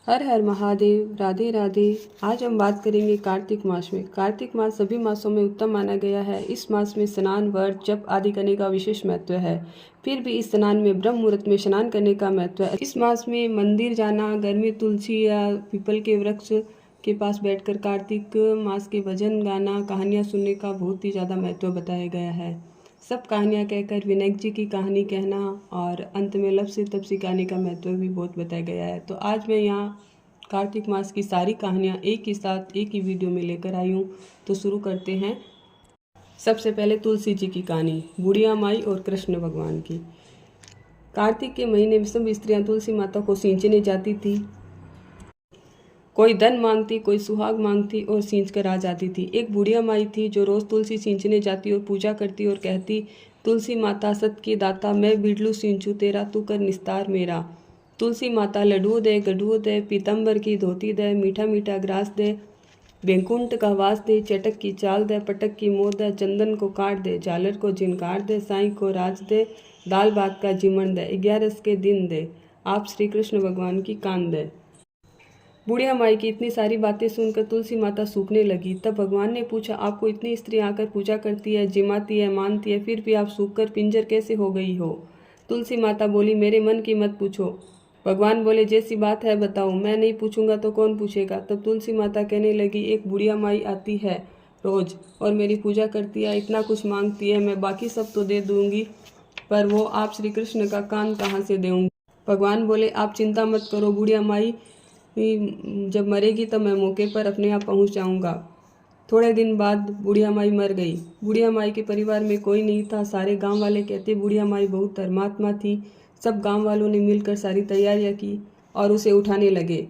हर हर महादेव। राधे राधे। आज हम बात करेंगे कार्तिक मास में। कार्तिक मास सभी मासों में उत्तम माना गया है। इस मास में स्नान, व्रत, जप आदि करने का विशेष महत्व है। फिर भी इस स्नान में ब्रह्म मुहूर्त में स्नान करने का महत्व है। इस मास में मंदिर जाना, घर में तुलसी या पीपल के वृक्ष के पास बैठकर कार्तिक मास के भजन गाना, कहानियाँ सुनने का बहुत ही ज़्यादा महत्व बताया गया है। सब कहानियाँ कहकर विनायक जी की कहानी कहना और अंत में लब से तब सिखाने का महत्व भी बहुत बताया गया है। तो आज मैं यहाँ कार्तिक मास की सारी कहानियाँ एक ही साथ एक ही वीडियो में लेकर आई हूँ। तो शुरू करते हैं। सबसे पहले तुलसी जी की कहानी, बुढ़िया माई और कृष्ण भगवान की। कार्तिक के महीने में सब स्त्रियाँ तुलसी माता को सींचने जाती थी। कोई धन मांगती, कोई सुहाग मांगती और सींच कर आ जाती थी। एक बुढ़िया माई थी जो रोज तुलसी सींचने जाती और पूजा करती और कहती, तुलसी माता सत की दाता, मैं बिडलू सींचू तेरा, तू कर निस्तार मेरा। तुलसी माता लड्डू दे, गड्ढू दे, पीतम्बर की धोती दे, मीठा मीठा ग्रास दे, बेंकुंठ का वास दे, चटक की चाल दे, पटक की मोद दे, चंदन को काट दे, झालर को झिनकार दे, साई को राज दे, दाल भात का जिमण दे, 11 के दिन दे, आप श्री कृष्ण भगवान की कान दे। बुढ़िया माई की इतनी सारी बातें सुनकर तुलसी माता सूखने लगी। तब भगवान ने पूछा, आपको इतनी स्त्री आकर पूजा करती है, जिमाती है, मानती है, फिर भी आप सूखकर पिंजर कैसे हो गई हो? तुलसी माता बोली, मेरे मन की मत पूछो। भगवान बोले, जैसी बात है बताओ, मैं नहीं पूछूंगा तो कौन पूछेगा? तब तुलसी माता कहने लगी, एक बुढ़िया माई आती है रोज और मेरी पूजा करती है, इतना कुछ मांगती है, मैं बाकी सब तो दे दूंगी, पर वो आप श्री कृष्ण का कान कहाँ से दूंगी? भगवान बोले, आप चिंता मत करो, बुढ़िया माई जब मरेगी तब मैं मौके पर अपने आप पहुंच जाऊंगा। थोड़े दिन बाद बुढ़िया माई मर गई। बुढ़िया माई के परिवार में कोई नहीं था। सारे गांव वाले कहते बुढ़िया माई बहुत धर्मात्मा थी। सब गांव वालों ने मिलकर सारी तैयारियां की और उसे उठाने लगे।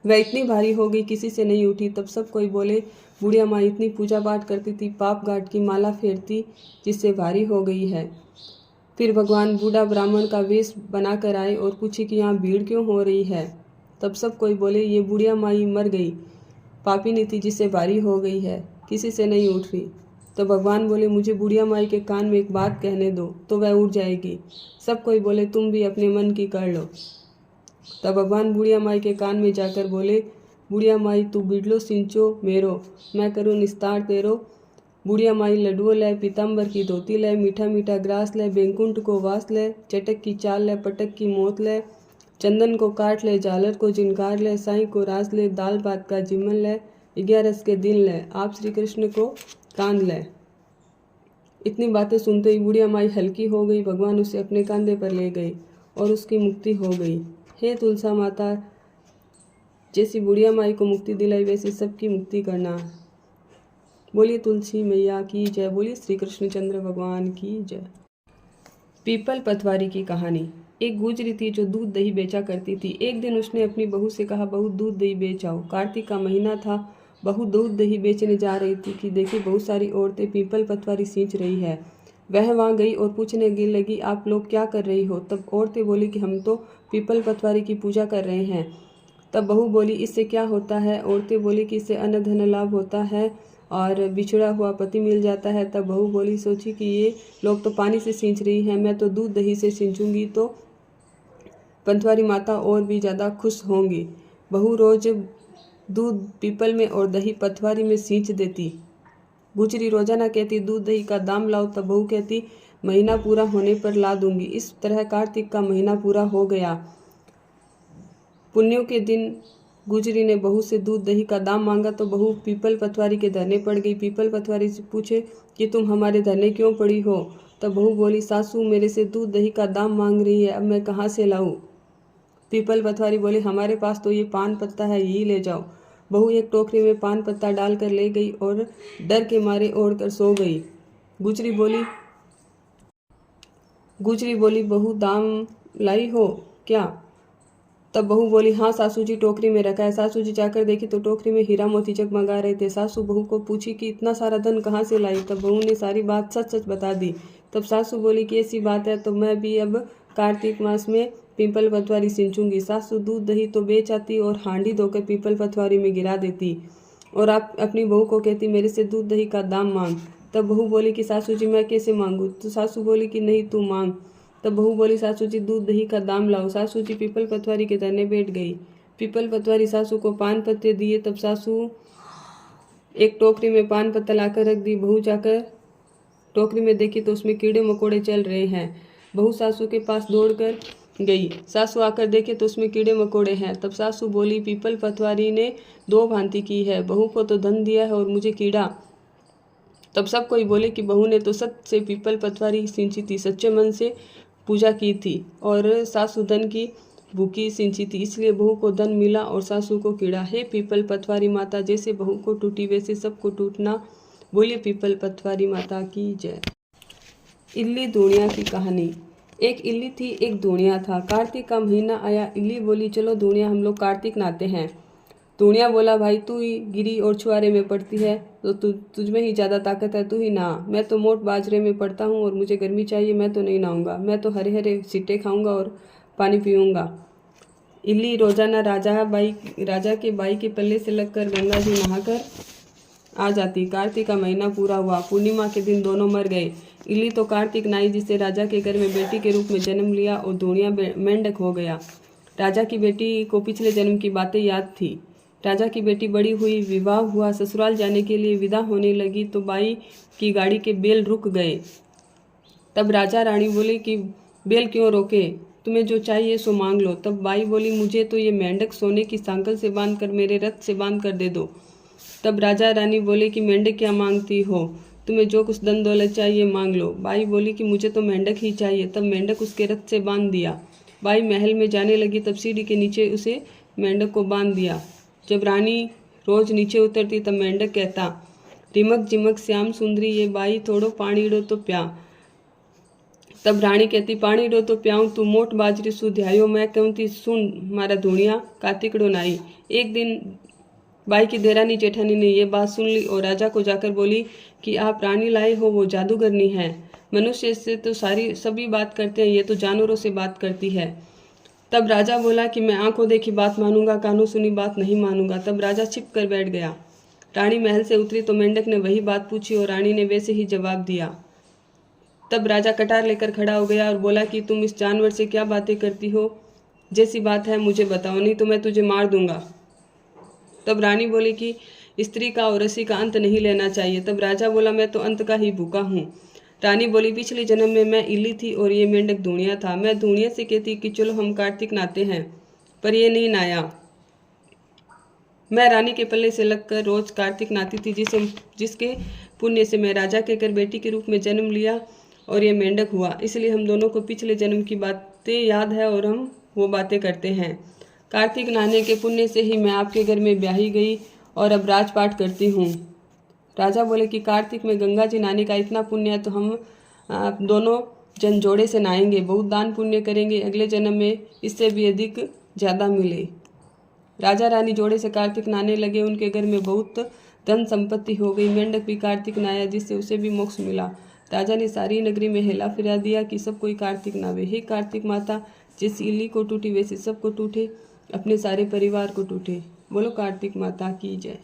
वह इतनी भारी हो गई, किसी से नहीं उठी। तब सब कोई बोले, बुढ़िया माई इतनी पूजा पाठ करती थी, पाप घाट की माला फेरती, जिससे भारी हो गई है। फिर भगवान बूढ़ा ब्राह्मण का वेश बनाकर आए और पूछे कि यहाँ भीड़ क्यों हो रही है? तब सब कोई बोले, ये बुढ़िया माई मर गई, पापिनी थी, जिससे भारी हो गई है, किसी से नहीं उठ रही। तो भगवान बोले, मुझे बुढ़िया माई के कान में एक बात कहने दो तो वह उठ जाएगी। सब कोई बोले, तुम भी अपने मन की कर लो। तब भगवान बुढ़िया माई के कान में जाकर बोले, बुढ़िया माई तू बिडलो सिंचो मेरो, मैं करूँ निस्तार तेरो। बुढ़िया माई लड्डुओ ले, पीताम्बर की धोती ले, मीठा मीठा ग्रास ले, बेंकुंठ को वास ले, चटक की चाल ले, पटक की मोत ले, चंदन को काट ले, झालर को जिनकार ले, साई को रास ले, दाल भात का जिमन ले, 11 के दिन ले, आप श्री कृष्ण को कान ले। इतनी बातें सुनते ही बुढ़िया माई हल्की हो गई। भगवान उसे अपने कंधे पर ले गए और उसकी मुक्ति हो गई। हे तुलसा माता, जैसी बुढ़िया माई को मुक्ति दिलाई वैसी सबकी मुक्ति करना। बोलिए तुलसी मैया की जय, बोलिए श्री कृष्णचंद्र भगवान की जय। पीपल पतवारी की कहानी। एक गुजरी थी जो दूध दही बेचा करती थी। एक दिन उसने अपनी बहू से कहा, बहू दूध दही बेच आओ। कार्तिक का महीना था। बहू दूध दही बेचने जा रही थी कि देखी बहुत सारी औरतें पीपल पतवारी सींच रही है। वह वहां गई और पूछने लगी, आप लोग क्या कर रही हो? तब औरतें बोली कि हम तो पीपल पतवारी की पूजा कर रहे हैं। तब बहू बोली, इससे क्या होता है? औरतें बोली कि इससे अन्न धन लाभ होता है और बिछड़ा हुआ पति मिल जाता है। तब बहू बोली, सोची कि ये लोग तो पानी से सींच रही हैं, मैं तो दूध दही से सींचूंगी तो पतवारी माता और भी ज़्यादा खुश होंगी। बहू रोज दूध पीपल में और दही पतवारी में सींच देती। गुजरी रोजाना कहती, दूध दही का दाम लाओ। तब बहू कहती, महीना पूरा होने पर ला दूंगी। इस तरह कार्तिक का महीना पूरा हो गया। पुण्यों के दिन गुजरी ने बहू से दूध दही का दाम मांगा तो बहू पीपल पतवारी के धरने पड़ गई। पीपल पतवारी से पूछे कि तुम हमारे धरने क्यों पड़ी हो? तब बहू बोली, सासू मेरे से दूध दही का दाम मांग रही है, अब मैं कहाँ से लाऊं? पीपल पतवारी बोले, हमारे पास तो ये पान पत्ता है, यही ले जाओ। बहू एक टोकरी में पान पत्ता डालकर ले गई और डर के मारे ओढ़कर सो गई। गुजरी बोली, बहू दाम लाई हो क्या? तब बहू बोली, हाँ सासू जी, टोकरी में रखा है। सासू जी जाकर देखी तो टोकरी में हीरा मोती जगमगा रहे थे। सासू बहू को पूछी कि इतना सारा धन कहाँ से लाई? तब बहू ने सारी बात सच सच बता दी। तब सासू बोली कि ऐसी बात है तो मैं भी अब कार्तिक मास में पीपल पतवारी सींचूंगी। सासू दूध दही तो बेच आती और हांडी धोकर पीपल पतवारी में गिरा देती और आप अपनी बहू को कहती, मेरे से दूध दही का दाम मांग। तब बहू बोली कि सासू जी मैं कैसे मांगू? तो सासू बोली कि नहीं तू मांग। तब बहू बोली, सासू जी दूध दही का दाम लाओ। सासू जी पीपल पतवारी के धरने बैठ गई। पीपल पतवारी सासू को पान पत्ते दिए। तब सासू एक टोकरी में पान पत्ता लाकर रख दी। बहू जाकर टोकरी में देखी तो उसमें कीड़े मकोड़े चल रहे हैं। बहू सासू के पास दौड़कर गई। सासू आकर देखे तो उसमें कीड़े मकोड़े हैं। तब सासू बोली, पीपल पतवारी ने दो भांति की है, बहू को तो धन दिया है और मुझे कीड़ा। तब सब कोई बोले कि बहू ने तो सत्य से पीपल पतवारी सींची थी, सच्चे मन से पूजा की थी, और सासू धन की भूखी सींची थी, इसलिए बहू को धन मिला और सासू को कीड़ा। हे पीपल पतवारी माता, जैसे बहू को टूटी वैसे सबको टूटना। बोलिए पीपल पतवारी माता की जय। इल्ली दूणिया की कहानी। एक इल्ली थी, एक दूणिया था। कार्तिक का महीना आया। इल्ली बोली, चलो दूणिया हम लोग कार्तिक नहाते हैं। दूणिया बोला, भाई तू ही गिरी और छुआरे में पड़ती है तो तुझ में ही ज़्यादा ताकत है, तू ही नहा। मैं तो मोट बाजरे में पड़ता हूँ और मुझे गर्मी चाहिए, मैं तो नहीं नहाऊंगा। मैं तो हरे हरे सीटे खाऊंगा और पानी पीऊंगा। इल्ली रोजाना राजा के बाई के पल्ले से लगकर गंगा जी नहाकर आ जाती। कार्तिक का महीना पूरा हुआ। पूर्णिमा के दिन दोनों मर गए। इल्ली तो कार्तिक नाई, जिससे राजा के घर में बेटी के रूप में जन्म लिया, और दूणिया मेंढक हो गया। राजा की बेटी को पिछले जन्म की बातें याद थी। राजा की बेटी बड़ी हुई, विवाह हुआ, ससुराल जाने के लिए विदा होने लगी तो बाई की गाड़ी के बैल रुक गए। तब राजा रानी बोले कि बैल क्यों रोके, तुम्हें जो चाहिए सो मांग लो। तब बाई बोली, मुझे तो ये मेंढक सोने की सांकल से बांध कर मेरे रथ से बांध कर दे दो। तब राजा रानी बोले कि मेंढक क्या मांगती हो, तुम्हें जो कुछ धन दौलत चाहिए मांग लो। बाई बोली कि मुझे तो मेंढक ही चाहिए। तब मेंढक उसके रथ से बांध दिया। बाई महल में जाने लगी, तब सीढ़ी के नीचे उसे मेंढक को बांध दिया। जब रानी रोज नीचे उतरती तब मेंढक कहता, रिमक जिमक श्याम सुंदरी, ये बाई थोड़ो पानी डो तो प्या। तब रानी कहती, पानी डो तो प्याऊं, तू मोट बाजरी सु ध्यायो, मैं कहती सुन मारा धूणिया कार्तिकड़ो नाई। एक दिन बाई की देरानी जेठानी ने यह बात सुन ली और राजा को जाकर बोली कि आप रानी लाए हो, वो जादूगरनी है। मनुष्य से तो सभी बात करते हैं, ये तो जानवरों से बात करती है। तब राजा बोला कि मैं आंखों देखी बात मानूंगा, कानों सुनी बात नहीं मानूंगा। तब राजा छिप कर बैठ गया। रानी महल से उतरी तो मेंढक ने वही बात पूछी और रानी ने वैसे ही जवाब दिया। तब राजा कटार लेकर खड़ा हो गया और बोला कि तुम इस जानवर से क्या बातें करती हो, जैसी बात है मुझे बताओ, नहीं तो मैं तुझे मार दूंगा। तब रानी बोली कि स्त्री का और रसी का अंत नहीं लेना चाहिए। तब राजा बोला, मैं तो अंत का ही भूखा हूँ। रानी बोली, पिछले जन्म में मैं इल्ली थी और ये मेंढक धूणिया था। मैं धूणिया से कहती कि चलो हम कार्तिक नहाते हैं, पर ये नहीं नहाया। मैं रानी के पल्ले से लगकर रोज कार्तिक नहाती थी, जिसके पुण्य से मैं राजा के घर बेटी के रूप में जन्म लिया और ये मेंढक हुआ। इसलिए हम दोनों को पिछले जन्म की बातें याद है और हम वो बातें करते हैं। कार्तिक नहाने के पुण्य से ही मैं आपके घर में ब्याही गई और अब राजपाट करती हूँ। राजा बोले कि कार्तिक में गंगा जी नहाने का इतना पुण्य है तो हम दोनों जन जोड़े से नहाएंगे, बहुत दान पुण्य करेंगे, अगले जन्म में इससे भी अधिक ज़्यादा मिले। राजा रानी जोड़े से कार्तिक नहाने लगे। उनके घर में बहुत धन संपत्ति हो गई। मेंढक भी कार्तिक नहाया, जिससे उसे भी मोक्ष मिला। राजा ने सारी नगरी में हेला फिरा दिया कि सब कोई कार्तिक नहावे। हे कार्तिक माता, जैसी इल्ली को टूटी वैसे सबको टूटे, अपने सारे परिवार को टूटे। बोलो कार्तिक माता की जय।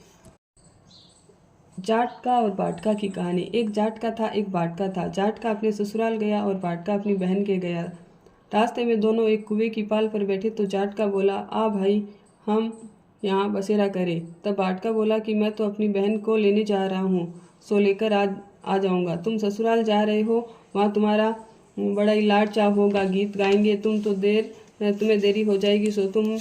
जाटका और बाटका की कहानी। एक जाटका था, एक बाटका था। जाटका अपने ससुराल गया और बाटका अपनी बहन के गया। रास्ते में दोनों एक कुएं की पाल पर बैठे तो जाटका बोला, आ भाई हम यहाँ बसेरा करें। तब बाटका बोला कि मैं तो अपनी बहन को लेने जा रहा हूँ, सो लेकर आ जाऊँगा। तुम ससुराल जा रहे हो, वहाँ तुम्हारा बड़ा ही लाड चाव होगा, गीत गाएंगे, तुम्हें देरी हो जाएगी, सो तुम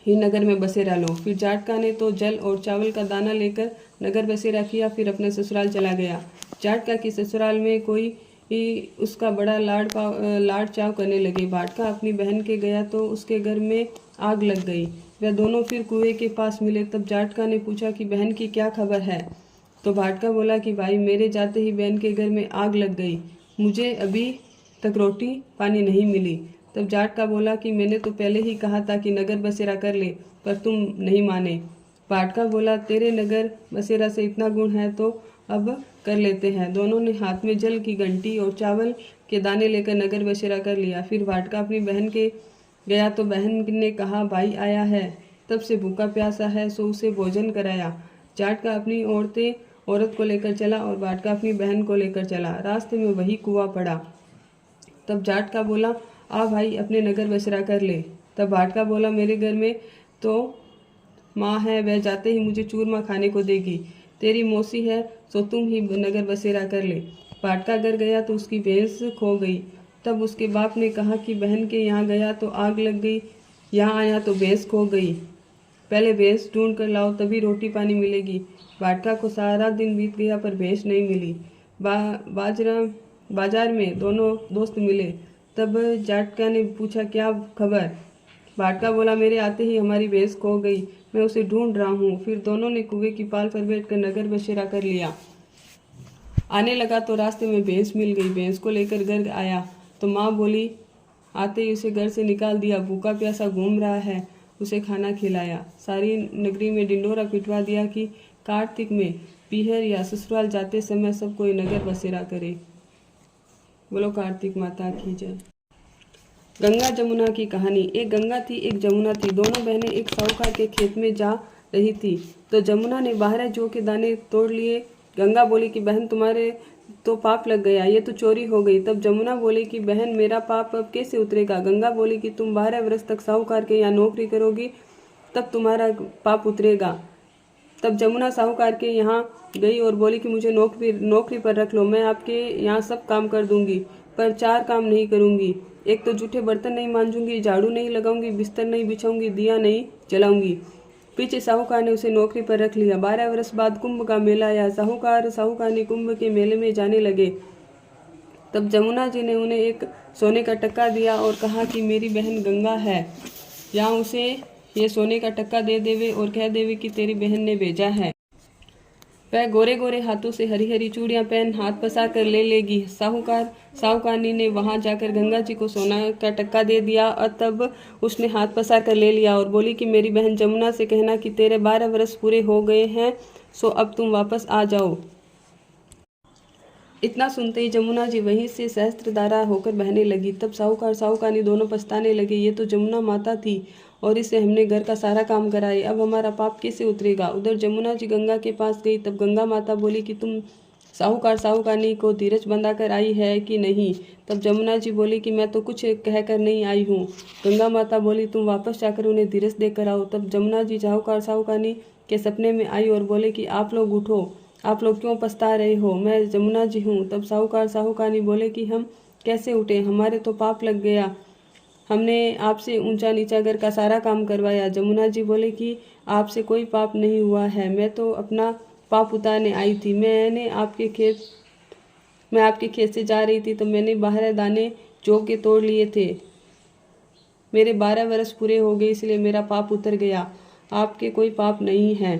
ही नगर में बसेरा लो। फिर जाटका ने तो जल और चावल का दाना लेकर नगर बसेरा किया, फिर अपने ससुराल चला गया। जाटका की ससुराल में कोई उसका बड़ा लाड चाव करने लगे। बाटका अपनी बहन के गया तो उसके घर में आग लग गई। वह दोनों फिर कुएं के पास मिले। तब जाटका ने पूछा कि बहन की क्या खबर है। तो बाटका बोला कि भाई मेरे जाते ही बहन के घर में आग लग गई, मुझे अभी तक रोटी पानी नहीं मिली। तब जाटका बोला कि मैंने तो पहले ही कहा था कि नगर बसेरा कर ले, पर तुम नहीं माने। बाटका बोला, तेरे नगर बसेरा से इतना गुण है तो अब कर लेते हैं। दोनों ने हाथ में जल की घंटी और चावल के दाने लेकर नगर बसेरा कर लिया। फिर बाटका अपनी बहन के गया तो बहन ने कहा, भाई आया है, तब से भूखा प्यासा है, सो उसे भोजन कराया। जाटका अपनी औरत को लेकर चला और बाटका अपनी बहन को लेकर चला। रास्ते में वही कुआं पड़ा। तब जाटका बोला, आ भाई अपने नगर बसेरा कर ले। तब बाटका बोला, मेरे घर में तो माँ है, वह जाते ही मुझे चूरमा खाने को देगी। तेरी मौसी है, सो तुम ही नगर बसेरा कर ले। पाटका घर गया तो उसकी भैंस खो गई। तब उसके बाप ने कहा कि बहन के यहाँ गया तो आग लग गई, यहाँ आया तो भैंस खो गई। पहले भैंस ढूंढ कर लाओ, तभी रोटी पानी मिलेगी। पाटका को सारा दिन बीत गया पर भैंस नहीं मिली। बाजार में दोनों दोस्त मिले। तब जाटका ने पूछा, क्या खबर? बाटका बोला, मेरे आते ही हमारी भैंस खो गई, मैं उसे ढूंढ रहा हूँ। फिर दोनों ने कुएं की पाल पर बैठकर नगर बसेरा कर लिया। आने लगा तो रास्ते में भैंस मिल गई। भैंस को लेकर घर आया तो माँ बोली, आते ही उसे घर से निकाल दिया, भूखा प्यासा घूम रहा है, उसे खाना खिलाया। सारी नगरी में ढिंढोरा पिटवा दिया कि कार्तिक में पीहर या ससुराल जाते समय सब कोई नगर बसेरा करे। बोलो कार्तिक माता की जय। गंगा जमुना की कहानी। एक गंगा थी, एक जमुना थी। दोनों बहनें एक साहूकार के खेत में जा रही थी तो जमुना ने 12 जौ के दाने तोड़ लिए। गंगा बोली कि बहन, तुम्हारे तो पाप लग गया, ये तो चोरी हो गई। तब जमुना बोली कि बहन, मेरा पाप अब कैसे उतरेगा? गंगा बोली कि तुम 12 वर्ष तक साहूकार के यहाँ नौकरी करोगी, तब तुम्हारा पाप उतरेगा। तब जमुना साहूकार के यहाँ गई और बोली कि मुझे नौकरी पर रख लो, मैं आपके यहाँ सब काम कर दूंगी, पर 4 काम नहीं करूंगी। एक तो जूठे बर्तन नहीं मांजूंगी, झाड़ू नहीं लगाऊंगी, बिस्तर नहीं बिछाऊंगी, दिया नहीं जलाऊंगी। पीछे साहूकार ने उसे नौकरी पर रख लिया। 12 वर्ष बाद कुंभ का मेला आया। साहूकार कुंभ के मेले में जाने लगे। तब जमुना जी ने उन्हें एक सोने का टक्का दिया और कहा कि मेरी बहन गंगा है, यहाँ उसे ये सोने का टक्का दे देवे और कह देवे कि तेरी बहन ने भेजा है। वह गोरे गोरे हाथों से हरी हरी चूड़ियां पहन हाथ पसार कर ले लेगी। साहूकारनी ने वहां जाकर गंगा जी को सोना का टक्का दे दिया और तब उसने हाथ पसार कर ले लिया और बोली कि मेरी बहन जमुना से कहना कि तेरे 12 वर्ष पूरे हो गए हैं, सो अब तुम वापस आ जाओ। इतना सुनते ही जमुना जी वहीं से सहस्त्रधारा होकर बहने लगी। तब साहूकारनी दोनों पछताने लगे, ये तो जमुना माता थी और इससे हमने घर का सारा काम कराए, अब हमारा पाप कैसे उतरेगा। उधर जमुना जी गंगा के पास गई। तब गंगा माता बोली कि तुम साहूकारनी को धीरज बंधा कर आई है कि नहीं? तब जमुना जी बोली कि मैं तो कुछ कहकर नहीं आई हूँ। गंगा माता बोली, तुम वापस जाकर उन्हें धीरज देकर आओ। तब जमुना जी साहूकारनी के सपने में आई और बोले कि आप लोग उठो, आप लोग क्यों पछता रहे हो, मैं जमुना जी हूँ। तब साहूकारनी बोले कि हम कैसे उठे, हमारे तो पाप लग गया, हमने आपसे ऊंचा नीचा घर का सारा काम करवाया। जमुना जी बोले कि आपसे कोई पाप नहीं हुआ है, मैं तो अपना पाप उतारने आई थी। मैं आपके खेत से जा रही थी तो मैंने 12 दाने जौ के तोड़ लिए थे। मेरे 12 वर्ष पूरे हो गए, इसलिए मेरा पाप उतर गया। आपके कोई पाप नहीं है,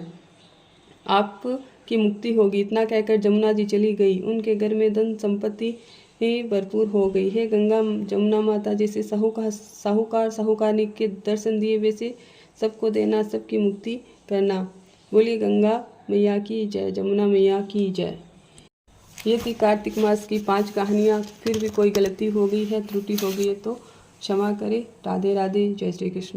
आपकी मुक्ति होगी। इतना कहकर जमुना जी चली गई। उनके घर में धन संपत्ति भरपूर हो गई। हे गंगा जमुना माता, जैसे साहूकारनी के दर्शन दिए वैसे सबको देना, सबकी मुक्ति करना। बोलिए गंगा मैया की जय, जमुना मैया की जय। ये थी कार्तिक मास की 5 कहानियाँ। फिर भी कोई गलती हो गई है, त्रुटि हो गई है तो क्षमा करें। राधे राधे, जय श्री कृष्ण।